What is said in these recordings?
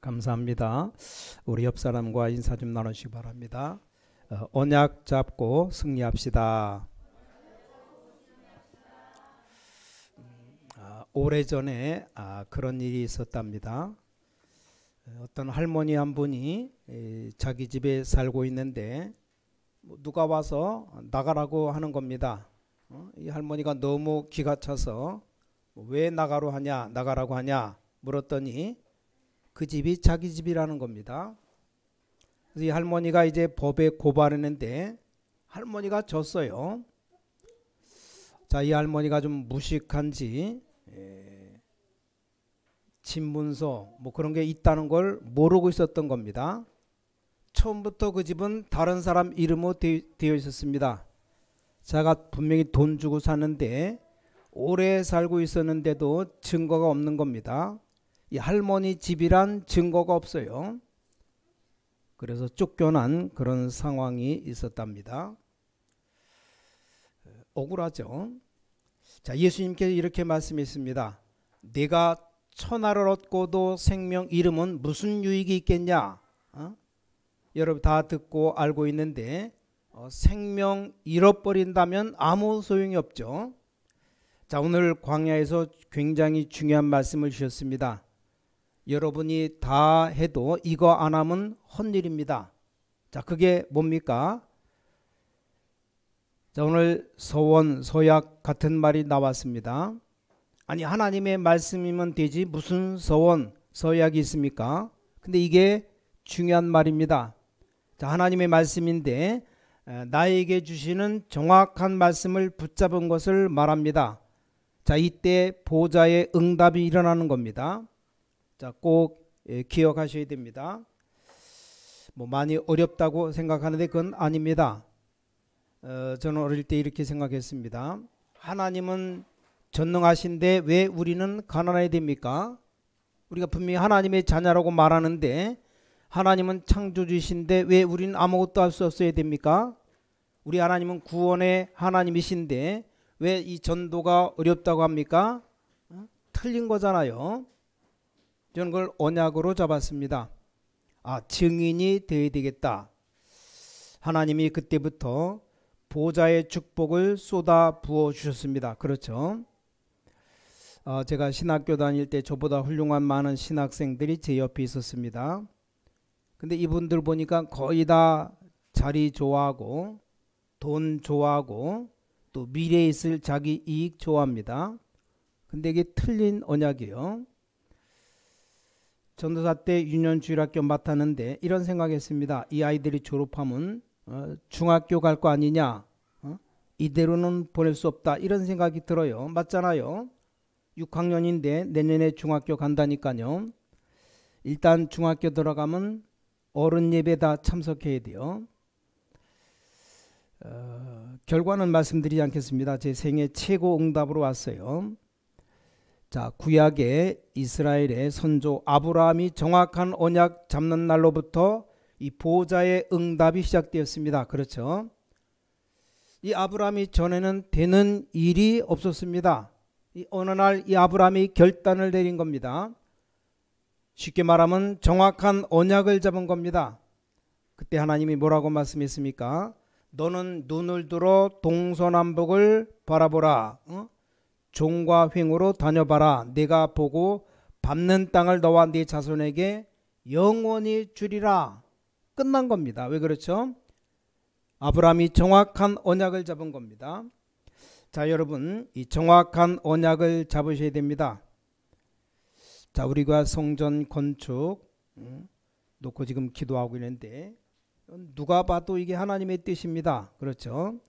감사합니다. 우리 옆 사람과 인사 좀 나누시기 바랍니다. 언약 잡고 승리합시다. 오래전에 그런 일이 있었답니다. 어떤 할머니 한 분이 자기 집에 살고 있는데 누가 와서 나가라고 하는 겁니다. 이 할머니가 너무 기가 차서 왜 나가라고 하냐 물었더니 그 집이 자기 집이라는 겁니다. 그래서 이 할머니가 이제 법에 고발했는데 할머니가 졌어요. 자, 이 할머니가 좀 무식한지 집문서 뭐 그런 게 있다는 걸 모르고 있었던 겁니다. 처음부터 그 집은 다른 사람 이름으로 되어 있었습니다. 자가 분명히 돈 주고 샀는데 오래 살고 있었는데도 증거가 없는 겁니다. 이 할머니 집이란 증거가 없어요. 그래서 쫓겨난 그런 상황이 있었답니다. 억울하죠. 자, 예수님께서 이렇게 말씀했습니다. 내가 천하를 얻고도 생명 잃으면 무슨 유익이 있겠냐? 여러분 다 듣고 알고 있는데 생명 잃어버린다면 아무 소용이 없죠. 자, 오늘 광야에서 굉장히 중요한 말씀을 주셨습니다. 여러분이 다 해도 이거 안 하면 헛일입니다. 자, 그게 뭡니까? 자, 오늘 서원, 서약 같은 말이 나왔습니다. 아니, 하나님의 말씀이면 되지 무슨 서원, 서약이 있습니까? 근데 이게 중요한 말입니다. 자, 하나님의 말씀인데 나에게 주시는 정확한 말씀을 붙잡은 것을 말합니다. 자, 이때 보좌의 응답이 일어나는 겁니다. 자, 꼭 기억하셔야 됩니다. 뭐 많이 어렵다고 생각하는데 그건 아닙니다. 저는 어릴 때 이렇게 생각했습니다. 하나님은 전능하신데 왜 우리는 가난해야 됩니까? 우리가 분명히 하나님의 자녀라고 말하는데 하나님은 창조주이신데 왜 우리는 아무것도 할 수 없어야 됩니까? 우리 하나님은 구원의 하나님이신데 왜 이 전도가 어렵다고 합니까? 틀린 거잖아요. 저는 그걸 언약으로 잡았습니다. 증인이 되어야 되겠다. 하나님이 그때부터 보좌의 축복을 쏟아 부어 주셨습니다. 그렇죠. 제가 신학교 다닐 때 저보다 훌륭한 많은 신학생들이 제 옆에 있었습니다. 근데 이분들 보니까 거의 다 자리 좋아하고 돈 좋아하고 또 미래에 있을 자기 이익 좋아합니다. 근데 이게 틀린 언약이에요. 전도사 때 유년주일학교 맡았는데 이런 생각했습니다. 이 아이들이 졸업하면 중학교 갈 거 아니냐? 이대로는 보낼 수 없다. 이런 생각이 들어요. 맞잖아요. 6학년인데 내년에 중학교 간다니까요. 일단 중학교 들어가면 어른 예배 다 참석해야 돼요. 결과는 말씀드리지 않겠습니다. 제 생애 최고 응답으로 왔어요. 자, 구약의 이스라엘의 선조 아브라함이 정확한 언약 잡는 날로부터 이 보좌의 응답이 시작되었습니다. 그렇죠. 이 아브라함이 전에는 되는 일이 없었습니다. 어느 날 이 아브라함이 결단을 내린 겁니다. 쉽게 말하면 정확한 언약을 잡은 겁니다. 그때 하나님이 뭐라고 말씀했습니까? 너는 눈을 들어 동서남북을 바라보라. 종과 횡으로 다녀봐라. 내가 보고 밟는 땅을 너와 네 자손에게 영원히 주리라. 끝난 겁니다. 왜 그렇죠? 아브라함이 정확한 언약을 잡은 겁니다. 자, 여러분 이 정확한 언약을 잡으셔야 됩니다. 자, 우리가 성전 건축 놓고 지금 기도하고 있는데 누가 봐도 이게 하나님의 뜻입니다. 그렇죠?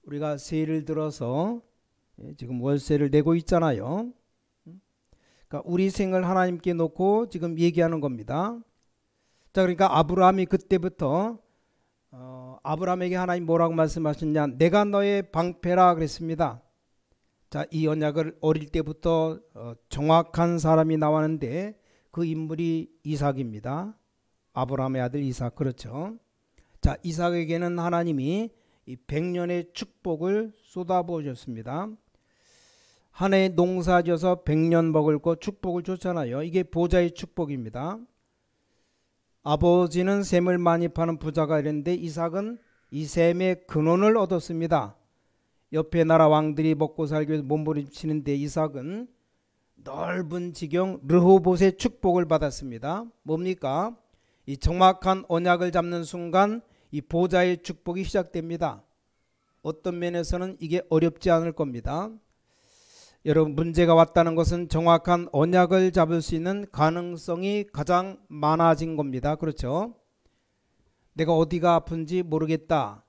우리가 세를 들어서 지금 월세를 내고 있잖아요. 그러니까 우리 생을 하나님께 놓고 지금 얘기하는 겁니다. 자, 그러니까 아브라함이 그때부터 아브라함에게 하나님 뭐라고 말씀하셨냐? 내가 너의 방패라 그랬습니다. 자, 이 언약을 어릴 때부터 정확한 사람이 나왔는데 그 인물이 이삭입니다. 아브라함의 아들 이삭. 그렇죠. 자, 이삭에게는 하나님이 이 100년의 축복을 쏟아부어 줬습니다. 한 해 농사지어서 100년 먹을 거 축복을 줬잖아요. 이게 보좌의 축복입니다. 아버지는 샘을 많이 파는 부자가 이랬는데 이삭은 이 샘의 근원을 얻었습니다. 옆에 나라 왕들이 먹고 살기 위해서 몸부림치는데 이삭은 넓은 지경 르호봇의 축복을 받았습니다. 뭡니까? 이 정확한 언약을 잡는 순간 이 보좌의 축복이 시작됩니다. 어떤 면에서는 이게 어렵지 않을 겁니다. 여러분, 문제가 왔다는 것은 정확한 언약을 잡을 수 있는 가능성이 가장 많아진 겁니다. 그렇죠? 내가 어디가 아픈지 모르겠다.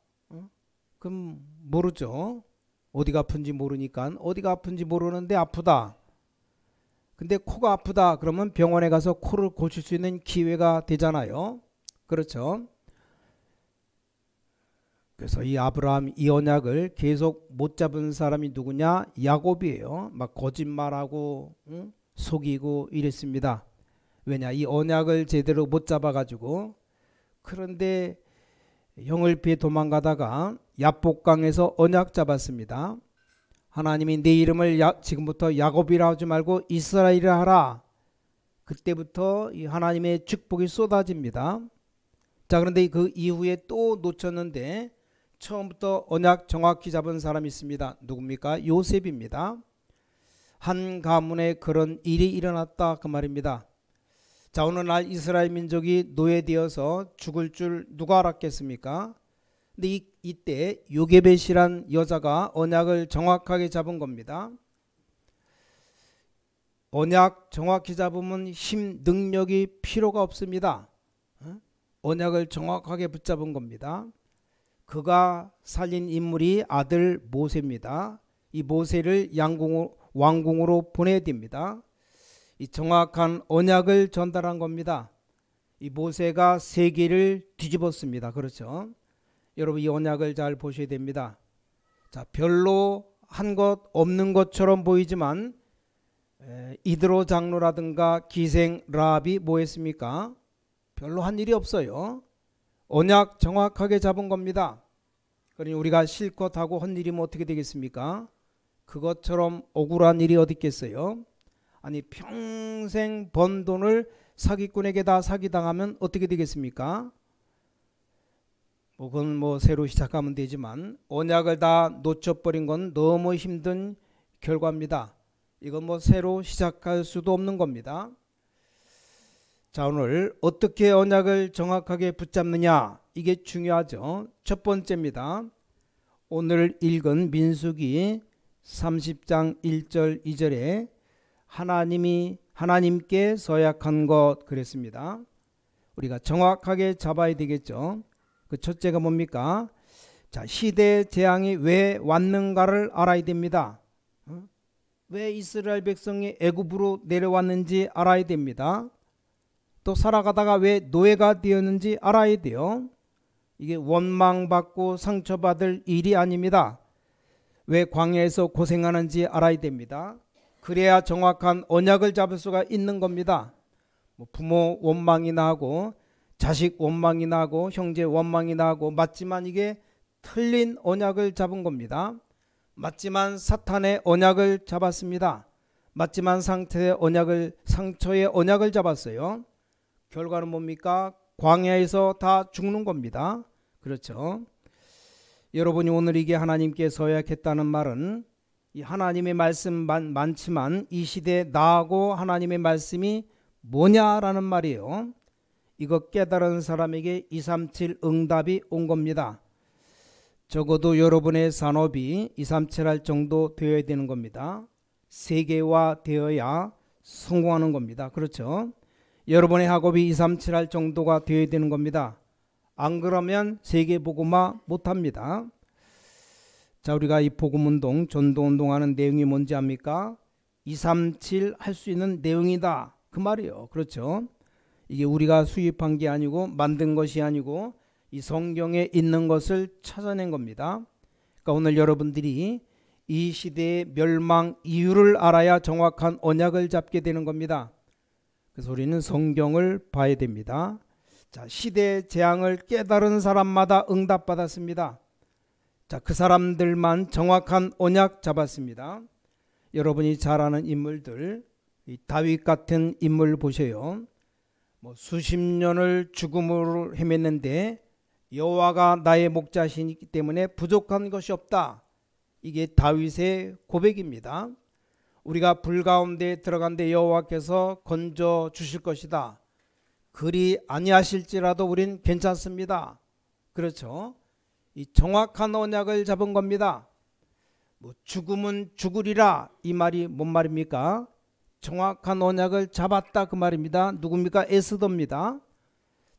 그럼 모르죠. 어디가 아픈지 모르니까 어디가 아픈지 모르는데 아프다. 근데 코가 아프다 그러면 병원에 가서 코를 고칠 수 있는 기회가 되잖아요. 그렇죠? 그래서 이 아브라함 이 언약을 계속 못 잡은 사람이 누구냐? 야곱이에요. 막 거짓말하고 속이고 이랬습니다. 왜냐? 이 언약을 제대로 못 잡아가지고. 그런데 형을 피해 도망가다가 야복강에서 언약 잡았습니다. 하나님이 내 이름을 지금부터 야곱이라 하지 말고 이스라엘이라 하라. 그때부터 이 하나님의 축복이 쏟아집니다. 자, 그런데 그 이후에 또 놓쳤는데 처음부터 언약 정확히 잡은 사람이 있습니다. 누굽니까? 요셉입니다. 한 가문에 그런 일이 일어났다 그 말입니다. 자, 어느 날 이스라엘 민족이 노예되어서 죽을 줄 누가 알았겠습니까? 근데 이때 요게벳이란 여자가 언약을 정확하게 잡은 겁니다. 언약 정확히 잡으면 힘, 능력이 필요가 없습니다. 언약을 정확하게 붙잡은 겁니다. 그가 살린 인물이 아들 모세입니다. 이 모세를 왕궁으로 보내야 됩니다. 이 정확한 언약을 전달한 겁니다. 이 모세가 세계를 뒤집었습니다. 그렇죠? 여러분, 이 언약을 잘 보셔야 됩니다. 자, 별로 한 것 없는 것처럼 보이지만 이드로 장로라든가 기생 라합이 뭐 했습니까? 별로 한 일이 없어요. 언약 정확하게 잡은 겁니다. 그러니 우리가 실컷 하고 한 일이면 어떻게 되겠습니까? 그것처럼 억울한 일이 어디 있겠어요? 아니, 평생 번 돈을 사기꾼에게 다 사기당하면 어떻게 되겠습니까? 그건 뭐 새로 시작하면 되지만 언약을 다 놓쳐버린 건 너무 힘든 결과입니다. 이건 뭐 새로 시작할 수도 없는 겁니다. 자, 오늘 어떻게 언약을 정확하게 붙잡느냐, 이게 중요하죠. 첫 번째입니다. 오늘 읽은 민수기 30장 1절 2절에 하나님께 서약한 것 그랬습니다. 우리가 정확하게 잡아야 되겠죠. 그 첫째가 뭡니까? 자, 시대 재앙이 왜 왔는가를 알아야 됩니다. 왜 이스라엘 백성이 애굽으로 내려왔는지 알아야 됩니다. 또 살아가다가 왜 노예가 되었는지 알아야 돼요. 이게 원망받고 상처받을 일이 아닙니다. 왜 광야에서 고생하는지 알아야 됩니다. 그래야 정확한 언약을 잡을 수가 있는 겁니다. 부모 원망이나 하고 자식 원망이나 하고 형제 원망이나 하고 맞지만 이게 틀린 언약을 잡은 겁니다. 맞지만 사탄의 언약을 잡았습니다. 맞지만 상처의 언약을 잡았어요. 결과는 뭡니까? 광야에서 다 죽는 겁니다. 그렇죠? 여러분이 오늘 이게 하나님께 서약했다는 말은 이 하나님의 말씀 많지만 이 시대에 나하고 하나님의 말씀이 뭐냐라는 말이에요. 이거 깨달은 사람에게 237 응답이 온 겁니다. 적어도 여러분의 산업이 237할 정도 되어야 되는 겁니다. 세계화 되어야 성공하는 겁니다. 그렇죠? 여러분의 학업이 237할 정도가 되어야 되는 겁니다. 안 그러면 세계 복음화 못합니다. 자, 우리가 이 복음운동, 전도운동하는 내용이 뭔지 압니까? 237 할 수 있는 내용이다 그 말이에요. 그렇죠? 이게 우리가 수입한 게 아니고 만든 것이 아니고 이 성경에 있는 것을 찾아낸 겁니다. 그러니까 오늘 여러분들이 이 시대의 멸망 이유를 알아야 정확한 언약을 잡게 되는 겁니다. 그래서 우리는 성경을 봐야 됩니다. 자, 시대의 재앙을 깨달은 사람마다 응답받았습니다. 자, 그 사람들만 정확한 언약 잡았습니다. 여러분이 잘 아는 인물들, 이 다윗 같은 인물 보세요. 뭐 수십 년을 죽음으로 헤맸는데 여호와가 나의 목자시기 때문에 부족한 것이 없다. 이게 다윗의 고백입니다. 우리가 불 가운데 들어간데 여호와께서 건져 주실 것이다. 그리 아니하실지라도 우린 괜찮습니다. 그렇죠? 이 정확한 언약을 잡은 겁니다. 뭐 죽음은 죽으리라 이 말이 뭔 말입니까? 정확한 언약을 잡았다 그 말입니다. 누굽니까? 에스더입니다.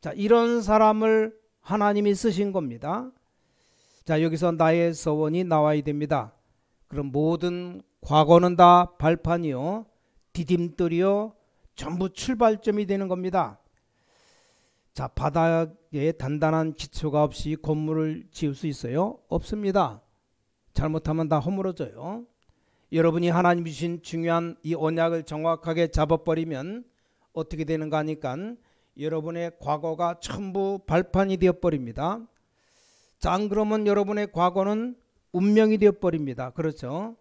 자, 이런 사람을 하나님이 쓰신 겁니다. 자, 여기서 나의 서원이 나와야 됩니다. 그럼 모든 과거는 다 발판이요, 디딤돌이요, 전부 출발점이 되는 겁니다. 자, 바닥에 단단한 기초가 없이 건물을 지을 수 있어요? 없습니다. 잘못하면 다 허물어져요. 여러분이 하나님이 주신 중요한 이 언약을 정확하게 잡아버리면 어떻게 되는가 하니까 여러분의 과거가 전부 발판이 되어버립니다. 자, 안 그러면 여러분의 과거는 운명이 되어버립니다. 그렇죠?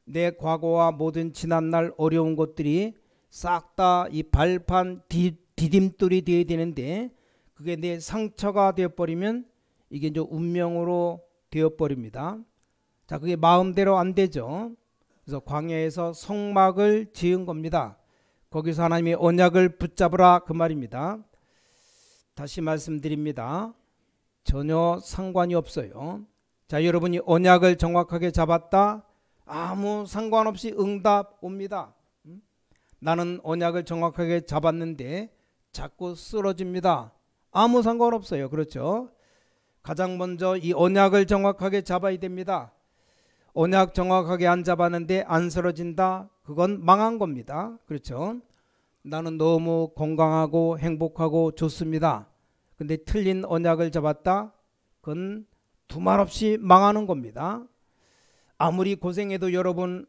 내 과거와 모든 지난날 어려운 것들이 싹 다 이 발판 디딤돌이 되어야 되는데 그게 내 상처가 되어버리면 이게 이제 운명으로 되어버립니다. 자, 그게 마음대로 안 되죠. 그래서 광야에서 성막을 지은 겁니다. 거기서 하나님의 언약을 붙잡으라 그 말입니다. 다시 말씀드립니다. 전혀 상관이 없어요. 자, 여러분이 언약을 정확하게 잡았다, 아무 상관없이 응답 옵니다. 나는 언약을 정확하게 잡았는데 자꾸 쓰러집니다. 아무 상관없어요. 그렇죠? 가장 먼저 이 언약을 정확하게 잡아야 됩니다. 언약 정확하게 안 잡았는데 안 쓰러진다? 그건 망한 겁니다. 그렇죠? 나는 너무 건강하고 행복하고 좋습니다. 근데 틀린 언약을 잡았다? 그건 두말 없이 망하는 겁니다. 아무리 고생해도 여러분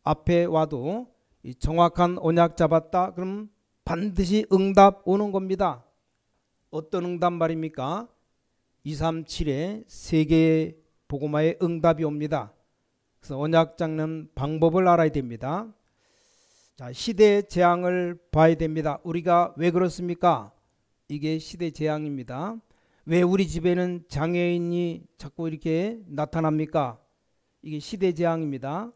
앞에 와도 이 정확한 언약 잡았다? 그럼 반드시 응답 오는 겁니다. 어떤 응답 말입니까? 237에 세 개의 복음화의 응답이 옵니다. 그래서 언약 잡는 방법을 알아야 됩니다. 자, 시대의 재앙을 봐야 됩니다. 우리가 왜 그렇습니까? 이게 시대 재앙입니다. 왜 우리 집에는 장애인이 자꾸 이렇게 나타납니까? 이게 시대 재앙입니다.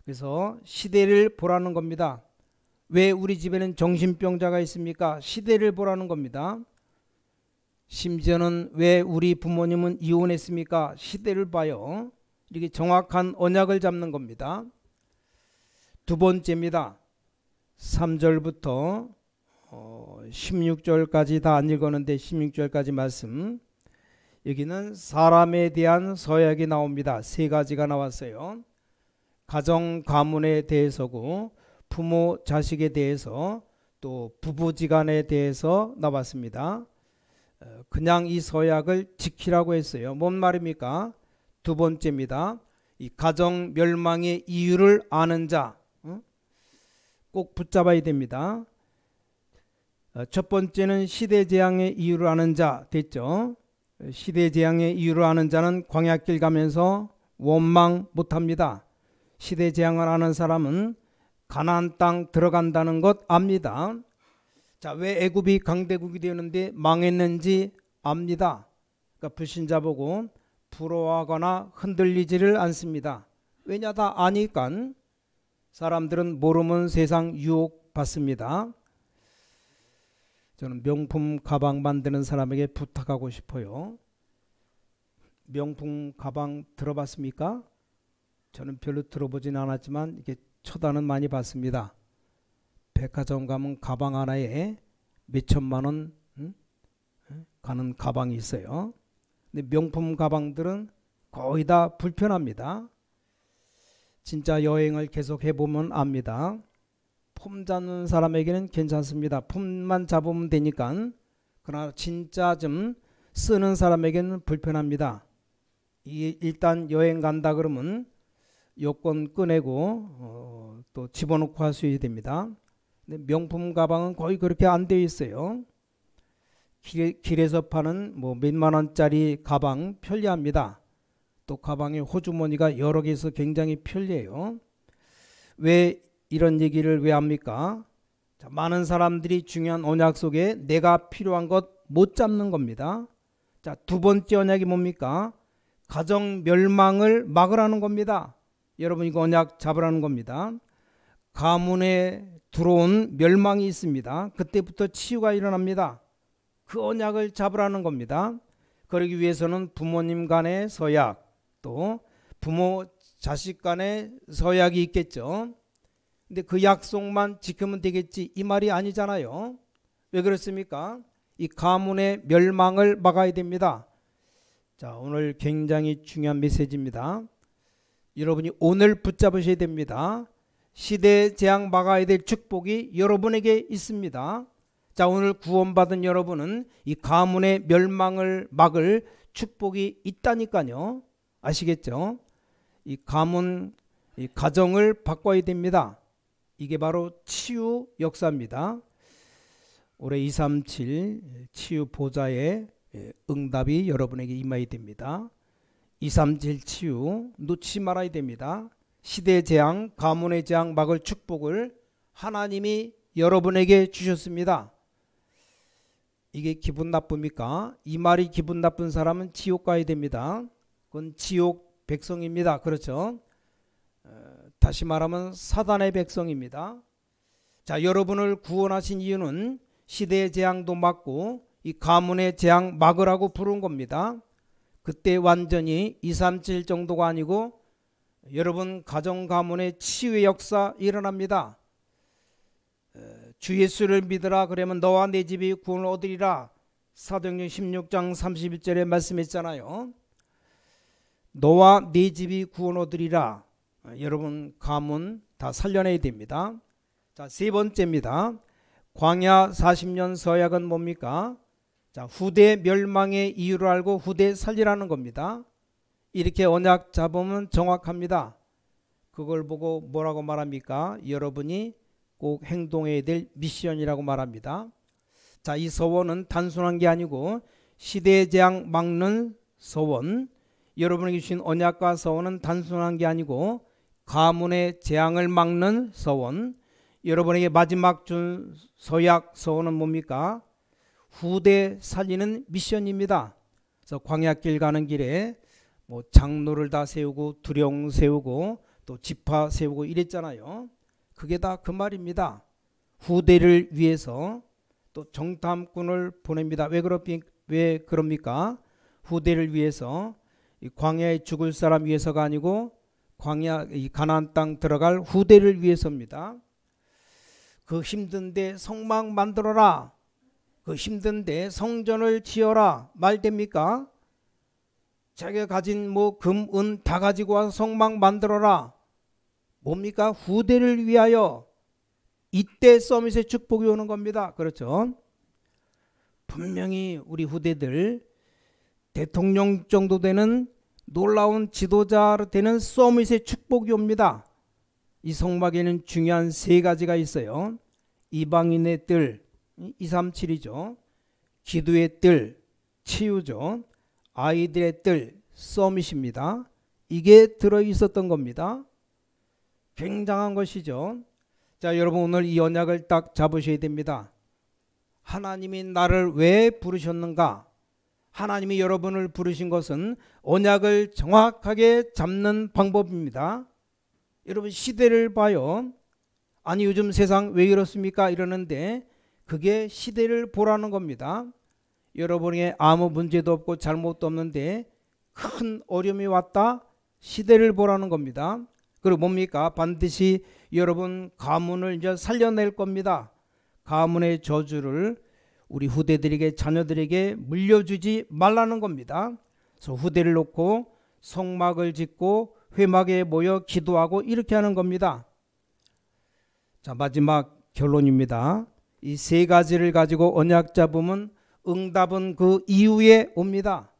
그래서 시대를 보라는 겁니다. 왜 우리 집에는 정신병자가 있습니까? 시대를 보라는 겁니다. 심지어는 왜 우리 부모님은 이혼했습니까? 시대를 봐요. 이렇게 정확한 언약을 잡는 겁니다. 두 번째입니다. 3절부터 16절까지 다 안 읽었는데 16절까지 말씀, 여기는 사람에 대한 서약이 나옵니다. 세 가지가 나왔어요. 가정 가문에 대해서고, 부모 자식에 대해서, 또 부부지간에 대해서 나왔습니다. 그냥 이 서약을 지키라고 했어요. 뭔 말입니까? 두 번째입니다. 이 가정 멸망의 이유를 아는 자, 꼭 붙잡아야 됩니다. 첫 번째는 시대재앙의 이유를 아는 자 됐죠. 시대재앙의 이유를 아는 자는 광야길 가면서 원망 못합니다. 시대재앙을 아는 사람은 가나안 땅 들어간다는 것 압니다. 자, 왜 애굽이 강대국이 되었는데 망했는지 압니다. 그러니까 불신자 보고 부러워하거나 흔들리지를 않습니다. 왜냐, 다 아니까. 사람들은 모르면 세상 유혹 받습니다. 저는 명품 가방 만드는 사람에게 부탁하고 싶어요. 명품 가방 들어봤습니까? 저는 별로 들어보진 않았지만 이렇게 쳐다는 많이 봤습니다. 백화점 가면 가방 하나에 몇천만 원 가는 가방이 있어요. 근데 명품 가방들은 거의 다 불편합니다. 진짜 여행을 계속 해보면 압니다. 폼 잡는 사람에게는 괜찮습니다. 폼만 잡으면 되니까. 그러나 진짜 좀 쓰는 사람에게는 불편합니다. 일단 여행 간다 그러면 여권 꺼내고 또 집어넣고 할 수 있어야 됩니다. 근데 명품 가방은 거의 그렇게 안 되어 있어요. 길에서 파는 뭐 몇만 원짜리 가방 편리합니다. 또 가방에 호주머니가 여러 개 있어 굉장히 편리해요. 왜 이런 얘기를 왜 합니까? 자, 많은 사람들이 중요한 언약 속에 내가 필요한 것 못 잡는 겁니다. 자, 두 번째 언약이 뭡니까? 가정 멸망을 막으라는 겁니다. 여러분 이거 언약 잡으라는 겁니다. 가문에 들어온 멸망이 있습니다. 그때부터 치유가 일어납니다. 그 언약을 잡으라는 겁니다. 그러기 위해서는 부모님 간의 서약, 또 부모 자식 간의 서약이 있겠죠. 근데 그 약속만 지키면 되겠지 이 말이 아니잖아요. 왜 그렇습니까? 이 가문의 멸망을 막아야 됩니다. 자, 오늘 굉장히 중요한 메시지입니다. 여러분이 오늘 붙잡으셔야 됩니다. 시대 재앙 막아야 될 축복이 여러분에게 있습니다. 자, 오늘 구원받은 여러분은 이 가문의 멸망을 막을 축복이 있다니까요. 아시겠죠? 이 가문, 이 가정을 바꿔야 됩니다. 이게 바로 치유 역사입니다. 올해 237 치유 보좌의 응답이 여러분에게 임해야 됩니다. 237 치유 놓치지 말아야 됩니다. 시대 재앙, 가문의 재앙 막을 축복을 하나님이 여러분에게 주셨습니다. 이게 기분 나쁩니까? 이 말이 기분 나쁜 사람은 지옥 가야 됩니다. 그건 지옥 백성입니다. 그렇죠? 다시 말하면 사단의 백성입니다. 자, 여러분을 구원하신 이유는 시대의 재앙도 막고 이 가문의 재앙 막으라고 부른 겁니다. 그때 완전히 237 정도가 아니고 여러분 가정 가문의 치유의 역사 일어납니다. 주 예수를 믿으라 그러면 너와 내 집이 구원을 얻으리라. 사도행전 16장 31절에 말씀했잖아요. 너와 네 집이 구원 얻으리라. 여러분 가문 다 살려내야 됩니다. 자, 세 번째입니다. 광야 40년 서약은 뭡니까? 자, 후대 멸망의 이유를 알고 후대 살리라는 겁니다. 이렇게 언약 잡으면 정확합니다. 그걸 보고 뭐라고 말합니까? 여러분이 꼭 행동해야 될 미션이라고 말합니다. 자, 이 서원은 단순한 게 아니고 시대의 재앙 막는 서원, 여러분에게 주신 언약과 서원은 단순한 게 아니고 가문의 재앙을 막는 서원, 여러분에게 마지막 준 서약 서원은 뭡니까? 후대 살리는 미션입니다. 그래서 광야길 가는 길에 뭐 장로를 다 세우고 두령 세우고 또 지파 세우고 이랬잖아요. 그게 다 그 말입니다. 후대를 위해서 또 정탐꾼을 보냅니다. 왜 그럽니까? 후대를 위해서 이 광야에 죽을 사람 위해서가 아니고 광야 이 가나안 땅 들어갈 후대를 위해서입니다. 그 힘든데 성막 만들어라. 그 힘든데 성전을 지어라. 말 됩니까? 자기가 가진 뭐 금, 은 다 가지고 와서 성막 만들어라. 뭡니까? 후대를 위하여. 이때 서밋의 축복이 오는 겁니다. 그렇죠? 분명히 우리 후대들 대통령 정도 되는 놀라운 지도자로 되는 서밋의 축복이 옵니다. 이 성막에는 중요한 세 가지가 있어요. 이방인의 뜰, 237이죠. 기도의 뜰, 치유죠. 아이들의 뜰, 서밋입니다. 이게 들어있었던 겁니다. 굉장한 것이죠. 자, 여러분 오늘 이 언약을 딱 잡으셔야 됩니다. 하나님이 나를 왜 부르셨는가? 하나님이 여러분을 부르신 것은 언약을 정확하게 잡는 방법입니다. 여러분 시대를 봐요. 아니 요즘 세상 왜 이렇습니까? 이러는데 그게 시대를 보라는 겁니다. 여러분에게 아무 문제도 없고 잘못도 없는데 큰 어려움이 왔다. 시대를 보라는 겁니다. 그리고 뭡니까? 반드시 여러분 가문을 이제 살려낼 겁니다. 가문의 저주를 우리 후대들에게 자녀들에게 물려주지 말라는 겁니다. 그래서 후대를 놓고 성막을 짓고 회막에 모여 기도하고 이렇게 하는 겁니다. 자, 마지막 결론입니다. 이 세 가지를 가지고 언약 잡으면 응답은 그 이후에 옵니다.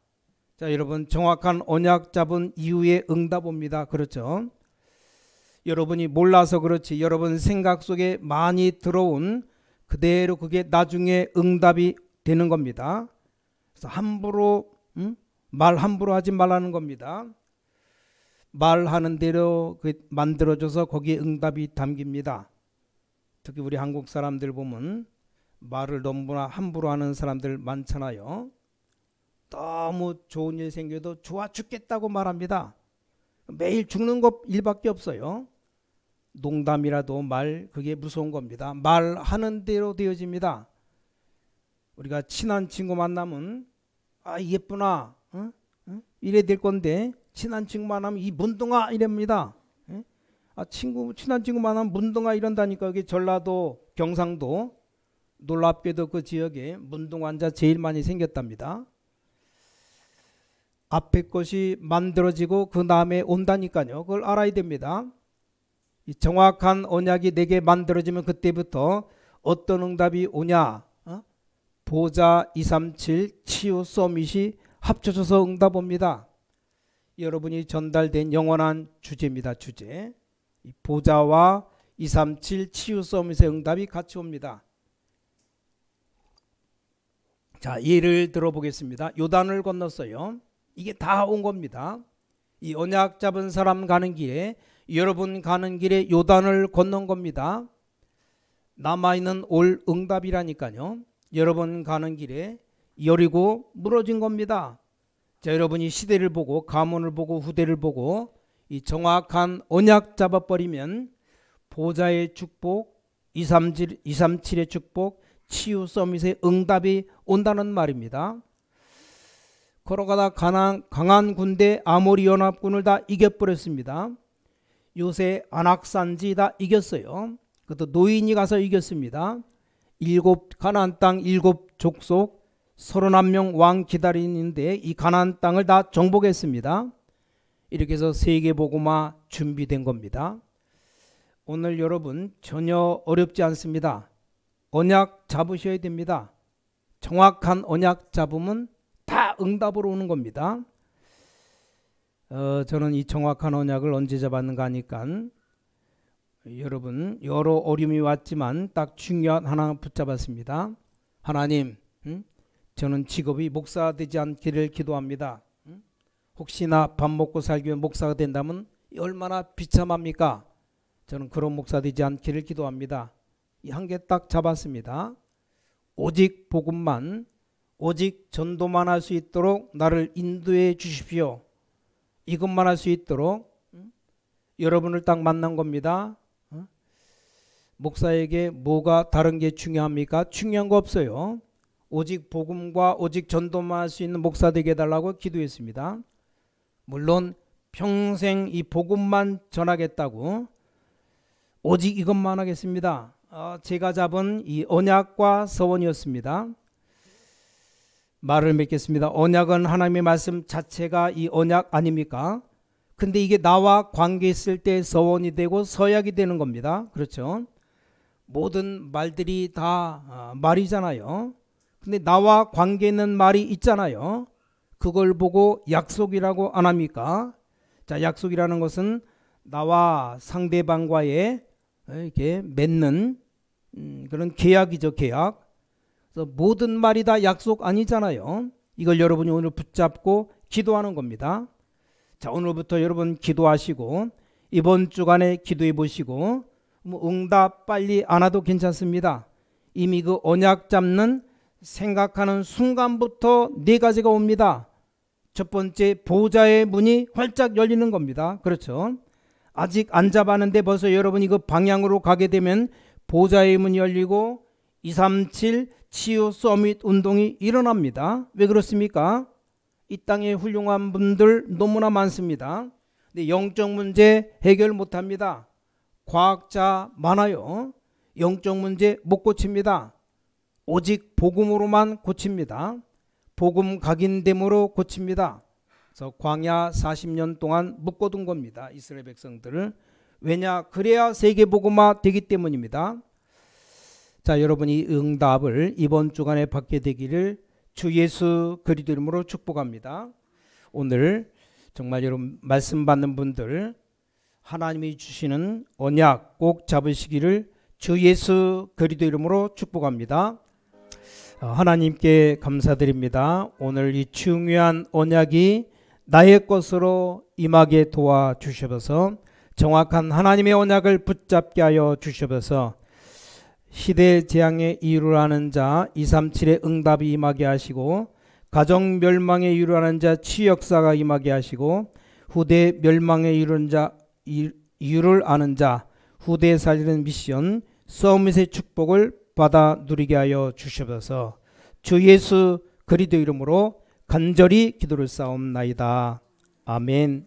자, 여러분 정확한 언약 잡은 이후에 응답 옵니다. 그렇죠? 여러분이 몰라서 그렇지 여러분 생각 속에 많이 들어온 그대로 그게 나중에 응답이 되는 겁니다. 그래서 함부로 말 함부로 하지 말라는 겁니다. 말하는 대로 만들어줘서 거기에 응답이 담깁니다. 특히 우리 한국 사람들 보면 말을 너무나 함부로 하는 사람들 많잖아요. 너무 좋은 일 생겨도 좋아 죽겠다고 말합니다. 매일 죽는 것 일밖에 없어요. 농담이라도 그게 무서운 겁니다. 말하는 대로 되어집니다. 우리가 친한 친구 만나면 예쁘나 이래 될 건데 친한 친구 만나면 이 문둥아 이랍니다. 친한 친구 만나면 문둥아 이런다니까. 그게 전라도 경상도 놀랍게도 그 지역에 문둥아 환자 제일 많이 생겼답니다. 앞에 것이 만들어지고 그 다음에 온다니까요. 그걸 알아야 됩니다. 이 정확한 언약이 내게 만들어지면 그때부터 어떤 응답이 오냐. 보좌 237 치유 서밋이 합쳐져서 응답 옵니다. 여러분이 전달된 영원한 주제입니다. 주제. 이 보좌와 237 치유 서밋의 응답이 같이 옵니다. 자, 예를 들어보겠습니다. 요단을 건넜어요. 이게 다 온 겁니다. 이 언약 잡은 사람 가는 길에, 여러분 가는 길에 요단을 건넌 겁니다. 남아있는 올 응답이라니까요. 여러분 가는 길에 여리고 무너진 겁니다. 자, 여러분이 시대를 보고 가문을 보고 후대를 보고 이 정확한 언약 잡아버리면 보좌의 축복, 237의 축복, 치유 서밋의 응답이 온다는 말입니다. 걸어가다 강한 군대 아모리 연합군을 다 이겨버렸습니다. 요새 안악산지 다 이겼어요. 그것도 노인이 가서 이겼습니다. 가나안 땅 7족속 31명 왕 기다리는데 이 가나안 땅을 다 정복했습니다. 이렇게 해서 세계복음화 준비된 겁니다. 오늘 여러분 전혀 어렵지 않습니다. 언약 잡으셔야 됩니다. 정확한 언약 잡으면 다 응답으로 오는 겁니다. 저는 이 정확한 언약을 언제 잡았는가 하니까 여러분 여러 어려움이 왔지만 딱 중요한 하나 붙잡았습니다. 하나님, 저는 직업이 목사 되지 않기를 기도합니다. 혹시나 밥 먹고 살기 위해 목사가 된다면 얼마나 비참합니까? 저는 그런 목사 되지 않기를 기도합니다. 이 한 개 딱 잡았습니다. 오직 복음만, 오직 전도만 할 수 있도록 나를 인도해 주십시오. 이것만 할 수 있도록 여러분을 딱 만난 겁니다. 목사에게 뭐가 다른 게 중요합니까? 중요한 거 없어요. 오직 복음과 오직 전도만 할 수 있는 목사 되게 해달라고 기도했습니다. 물론 평생 이 복음만 전하겠다고 오직 이것만 하겠습니다. 제가 잡은 이 언약과 서원이었습니다. 말을 맺겠습니다. 언약은 하나님의 말씀 자체가 이 언약 아닙니까? 근데 이게 나와 관계 있을 때 서원이 되고 서약이 되는 겁니다. 그렇죠? 모든 말들이 다 말이잖아요. 근데 나와 관계 있는 말이 있잖아요. 그걸 보고 약속이라고 안 합니까? 자, 약속이라는 것은 나와 상대방과의 이렇게 맺는 그런 계약이죠. 계약. 그래서 모든 말이 다 약속 아니잖아요. 이걸 여러분이 오늘 붙잡고 기도하는 겁니다. 자, 오늘부터 여러분 기도하시고 이번 주간에 기도해 보시고 응답 빨리 안 와도 괜찮습니다. 이미 그 언약 잡는 생각하는 순간부터 네 가지가 옵니다. 첫 번째, 보좌의 문이 활짝 열리는 겁니다. 그렇죠? 아직 안 잡았는데 벌써 여러분이 그 방향으로 가게 되면 보좌의 문이 열리고 237 치유 서밋 운동이 일어납니다. 왜 그렇습니까? 이 땅에 훌륭한 분들 너무나 많습니다. 근데 영적 문제 해결 못합니다. 과학자 많아요. 영적 문제 못 고칩니다. 오직 복음으로만 고칩니다. 복음 각인됨으로 고칩니다. 그래서 광야 40년 동안 묶어둔 겁니다. 이스라엘 백성들을. 왜냐? 그래야 세계복음화 되기 때문입니다. 자, 여러분이 응답을 이번 주간에 받게 되기를 주 예수 그리스도 이름으로 축복합니다. 오늘 정말 여러분 말씀 받는 분들 하나님이 주시는 언약 꼭 잡으시기를 주 예수 그리스도 이름으로 축복합니다. 하나님께 감사드립니다. 오늘 이 중요한 언약이 나의 것으로 임하게 도와주시옵소서. 정확한 하나님의 언약을 붙잡게 하여 주시옵소서. 시대 재앙의 이유를 아는 자 237의 응답이 임하게 하시고, 가정 멸망의 이유를 아는 자 치역사가 임하게 하시고, 후대 멸망의 이유를 아는 자 후대 살리는 미션 서밋의 축복을 받아 누리게 하여 주시옵소서. 주 예수 그리스도 이름으로 간절히 기도를 쌓옵나이다. 아멘.